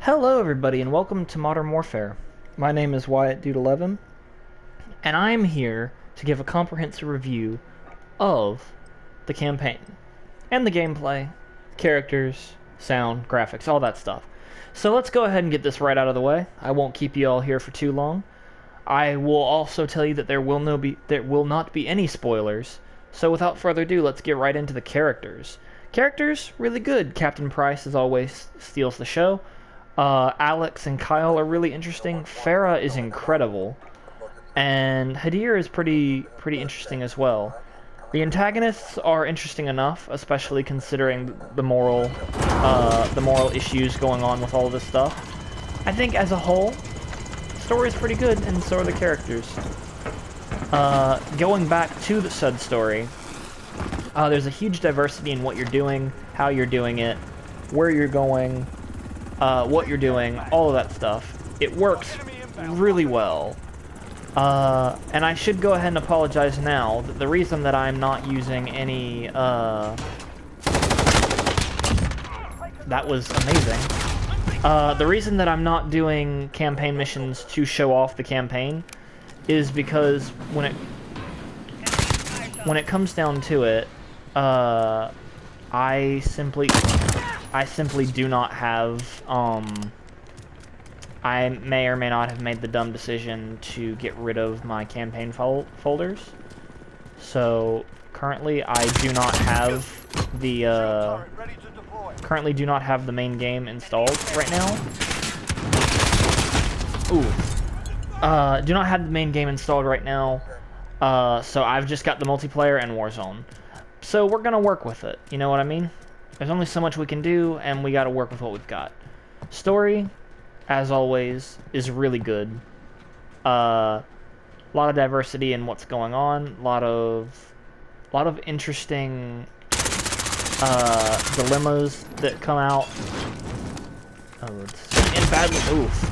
Hello everybody and welcome to Modern Warfare. My name is Wyatt Dude 11 and I am here to give a comprehensive review of the campaign and the gameplay, characters, sound, graphics, all that stuff. So let's go ahead and get this right out of the way. I won't keep you all here for too long. I will also tell you that there will not be any spoilers. So without further ado, let's get right into the characters. Characters, really good. Captain Price, as always, steals the show. Alex and Kyle are really interesting. Farah is incredible, and Hadir is pretty interesting as well. The antagonists are interesting enough, especially considering the moral issues going on with all of this stuff. I think as a whole, the story is pretty good, and so are the characters. Going back to the said story, there's a huge diversity in what you're doing, how you're doing it, where you're going. What you're doing, all of that stuff. It works really well. And I should go ahead and apologize now. The reason that I'm not using any, that was amazing. The reason that I'm not doing campaign missions to show off the campaign is because when it comes down to it, I simply do not have, I may or may not have made the dumb decision to get rid of my campaign folders. So, currently I do not have the, main game installed right now. Do not have the main game installed right now, so I've just got the multiplayer and Warzone. So we're gonna work with it, you know what I mean? There's only so much we can do, and we gotta work with what we've got. Story, as always, is really good. A lot of diversity in what's going on. A lot of interesting dilemmas that come out. Oof.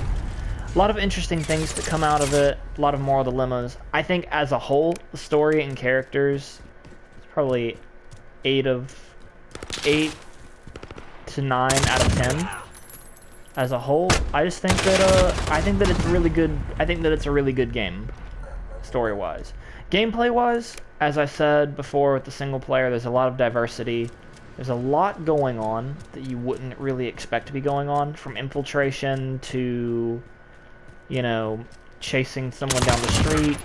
A lot of interesting things that come out of it. A lot of moral dilemmas. I think as a whole, the story and characters is probably 8 to 9 out of 10 as a whole. I just think that I think that it's really good. I think that it's a really good game, story-wise. Gameplay-wise, as I said before with the single player, there's a lot of diversity. There's a lot going on that you wouldn't really expect to be going on, from infiltration to, you know, chasing someone down the street.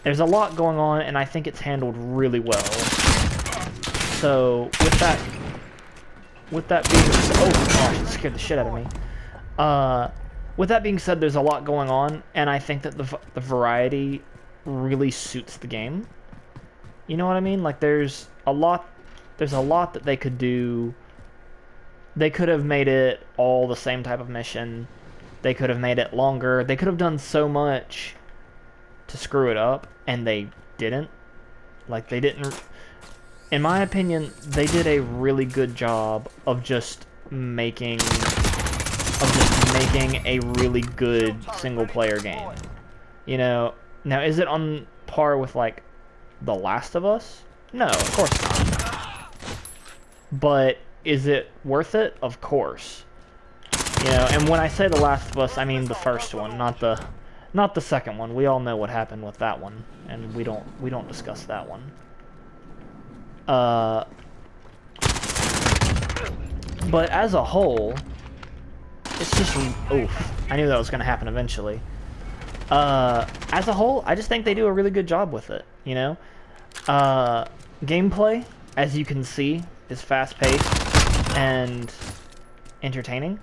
There's a lot going on, and I think it's handled really well. So, with that being said, oh gosh, it scared the shit out of me. With that being said, there's a lot going on, and I think that the variety really suits the game. You know what I mean? Like, there's a lot that they could do. They could have made it all the same type of mission. They could have made it longer. They could have done so much to screw it up, and they didn't. Like, they didn't. In my opinion, they did a really good job of just making a really good single-player game. You know, now is it on par with, like, The Last of Us? No, of course not. But is it worth it? Of course. You know, and when I say The Last of Us, I mean the first one, not the second one. We all know what happened with that one, and we don't discuss that one. But as a whole, it's just, oof, I knew that was going to happen eventually. As a whole, I just think they do a really good job with it, you know? Gameplay, as you can see, is fast-paced and entertaining.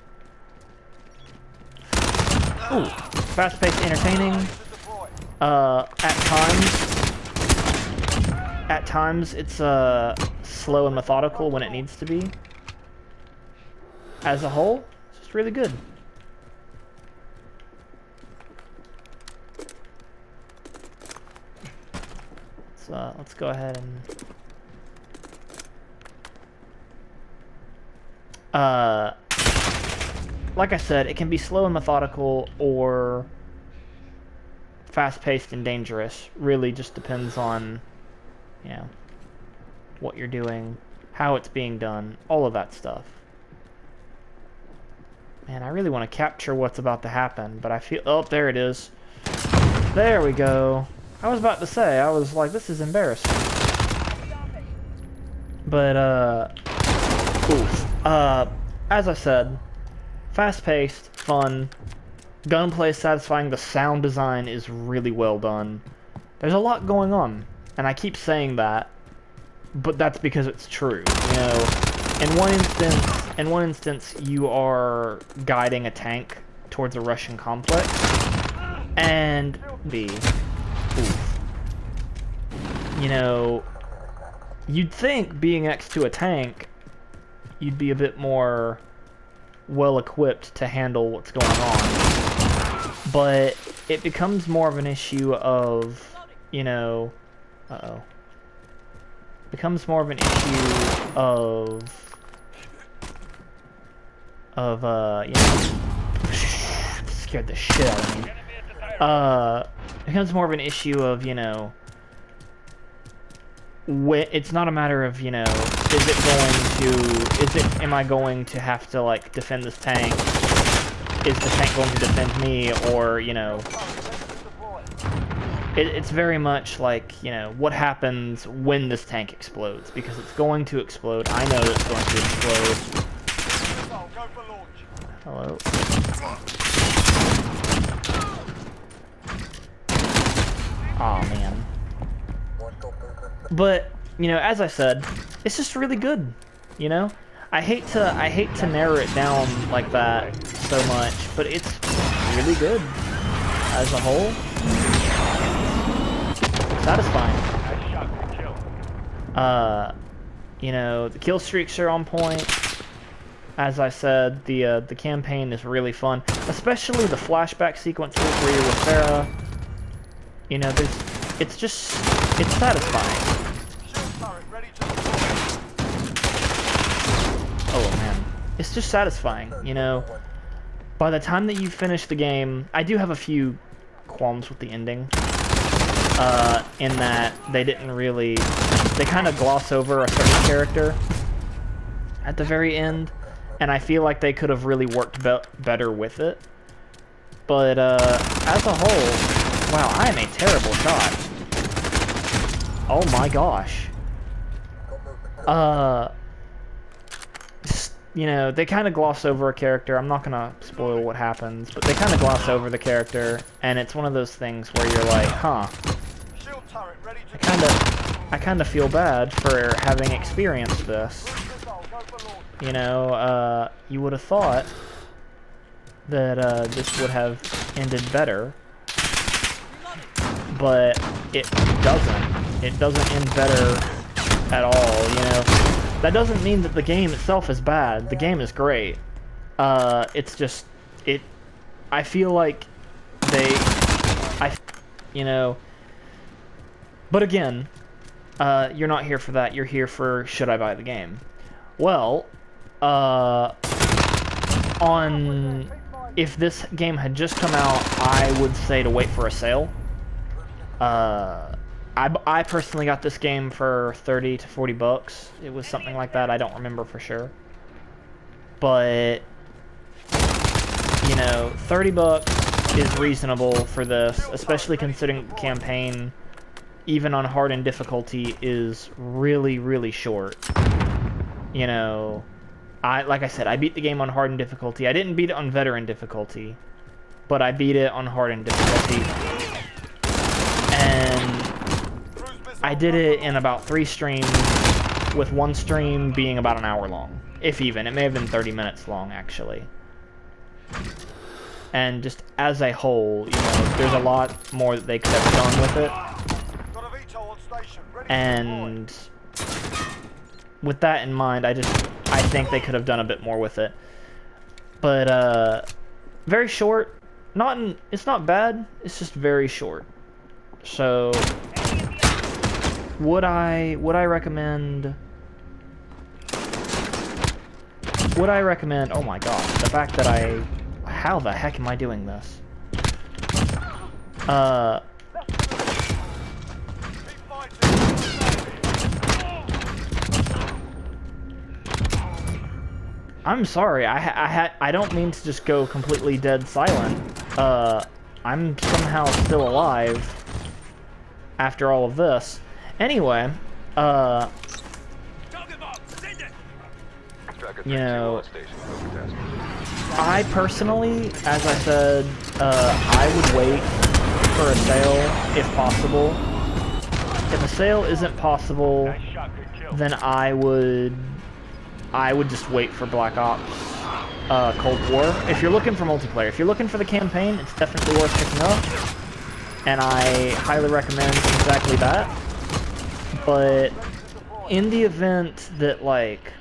Ooh, fast-paced, entertaining. At times, it's slow and methodical when it needs to be. As a whole, it's just really good. So let's go ahead and like I said, it can be slow and methodical or fast-paced and dangerous. Really just depends on, you know, what you're doing, how it's being done, all of that stuff. Man, I really want to capture what's about to happen, but I feel... Oh, there it is. There we go. I was about to say, I was like, this is embarrassing. But, oof. As I said, fast-paced, fun, gunplay is satisfying, the sound design is really well done. There's a lot going on, and I keep saying that, but that's because it's true. You know, in one instance, you are guiding a tank towards a Russian complex, and oof. You know, you'd think being next to a tank, you'd be a bit more well-equipped to handle what's going on. But it becomes more of an issue of, you know... Uh-oh. Becomes more of an issue of... you know... Scared the shit out of me. It becomes more of an issue of, you know... It's not a matter of, you know, am I going to have to, like, defend this tank? Is the tank going to defend me? Or, you know, it's very much like, you know, what happens when this tank explodes? Because it's going to explode. I know that it's going to explode. Hello? Aw, man. But, you know, as I said, it's just really good, you know? I hate to narrow it down like that so much, but it's really good as a whole. Satisfying. You know, the kill streaks are on point. As I said, the campaign is really fun, especially the flashback sequences where you're with Farah. You know, it's satisfying. Oh man, it's just satisfying, you know. By the time that you finish the game, I do have a few qualms with the ending. In that they kind of gloss over a certain character at the very end, and I feel like they could have really worked better with it. But as a whole, wow, I am a terrible shot. Oh my gosh. You know, they kind of gloss over a character. I'm not gonna spoil what happens, but they kind of gloss over the character, and it's one of those things where you're like, huh. I kind of feel bad for having experienced this. You know, you would have thought that this would have ended better, but it doesn't. It doesn't end better at all, you know. That doesn't mean that the game itself is bad. The game is great. It's just, I feel like you know, but again, you're not here for that. You're here for, should I buy the game? Well, if this game had just come out, I would say to wait for a sale. I personally got this game for 30 to 40 bucks. It was something like that. I don't remember for sure. But, you know, 30 bucks is reasonable for this, especially considering the campaign, even on hard and difficulty, is really, really short. You know, like I said, I beat the game on hard and difficulty. I didn't beat it on veteran difficulty, but I beat it on hard and difficulty. And I did it in about 3 streams, with one stream being about an hour long. If even. It may have been 30 minutes long, actually. And just as a whole, you know, there's a lot more that they could have done with it. And with that in mind, I think they could have done a bit more with it. But, very short. It's not bad, it's just very short. So, would I recommend... Oh my gosh, the fact that how the heck am I doing this? I'm sorry. I don't mean to just go completely dead silent. I'm somehow still alive after all of this. Anyway, you know, I personally, as I said, I would wait for a sale if possible. If a sale isn't possible, then I would just wait for Black Ops Cold War. If you're looking for multiplayer, if you're looking for the campaign, it's definitely worth picking up, and I highly recommend exactly that. But in the event that, like,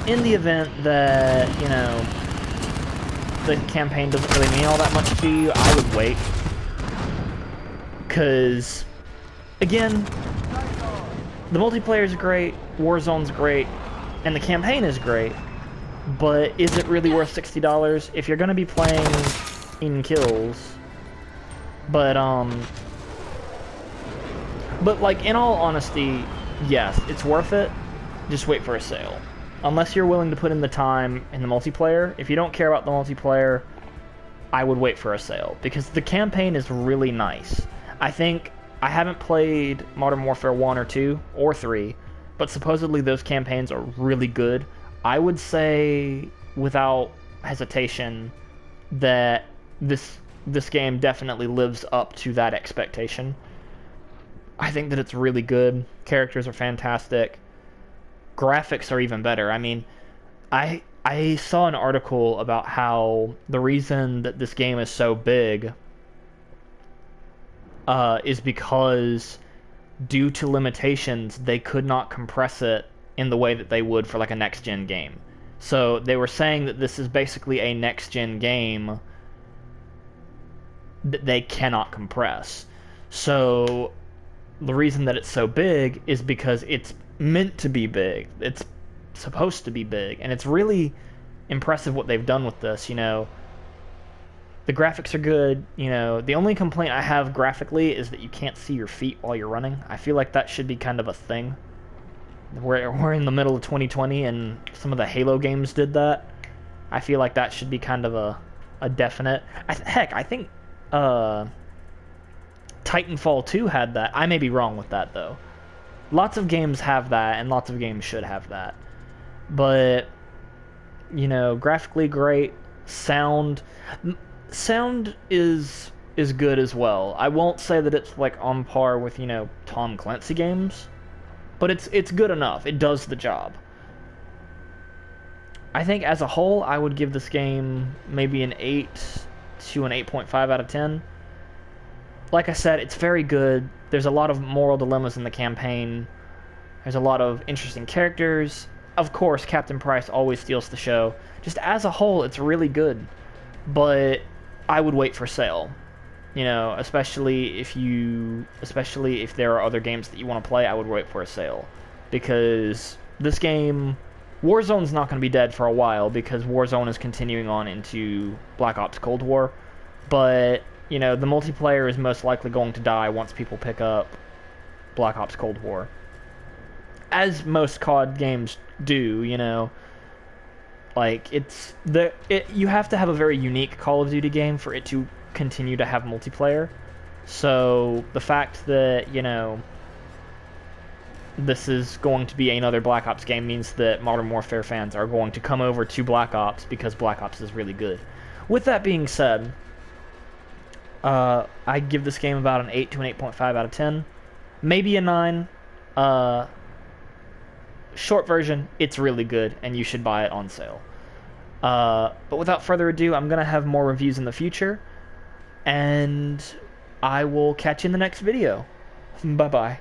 you know, the campaign doesn't really mean all that much to you, I would wait. Because, again, the multiplayer is great, Warzone's great, and the campaign is great, but is it really worth $60 if you're going to be playing in kills? But like, in all honesty, yes, it's worth it. Just wait for a sale. Unless you're willing to put in the time in the multiplayer. If you don't care about the multiplayer, I would wait for a sale, because the campaign is really nice. I haven't played Modern Warfare 1 or 2 or 3, but supposedly those campaigns are really good. I would say, without hesitation, that this game definitely lives up to that expectation. I think that it's really good. Characters are fantastic. Graphics are even better. I mean, I saw an article about how the reason that this game is so big is because, due to limitations, they could not compress it in the way that they would for like a next-gen game. So they were saying that this is basically a next-gen game that they cannot compress. So the reason that it's so big is because it's meant to be big. It's supposed to be big, and it's really impressive what they've done with this, you know. The graphics are good, you know. The only complaint I have graphically is that you can't see your feet while you're running. I feel like that should be kind of a thing. We're in the middle of 2020, and some of the Halo games did that. I feel like that should be kind of a definite... Heck, I think Titanfall 2 had that. I may be wrong with that, though. Lots of games have that, and lots of games should have that. But, you know, graphically great. Sound is good as well. I won't say that it's like on par with, you know, Tom Clancy games, but it's good enough. It does the job. I think as a whole, I would give this game maybe an 8 to an 8.5 out of 10. Like I said, it's very good. There's a lot of moral dilemmas in the campaign. There's a lot of interesting characters. Of course, Captain Price always steals the show. Just as a whole, it's really good. But I would wait for sale. You know, especially if there are other games that you want to play, I would wait for a sale. Because this game, Warzone's not going to be dead for a while, because Warzone is continuing on into Black Ops Cold War. But, you know, the multiplayer is most likely going to die once people pick up Black Ops Cold War. As most COD games do, you know. Like, you have to have a very unique Call of Duty game for it to continue to have multiplayer. So the fact that, you know, this is going to be another Black Ops game means that Modern Warfare fans are going to come over to Black Ops because Black Ops is really good. With that being said, I give this game about an 8 to an 8.5 out of 10. Maybe a 9. Short version, it's really good, and you should buy it on sale. But without further ado, I'm going to have more reviews in the future, and I will catch you in the next video. Bye-bye.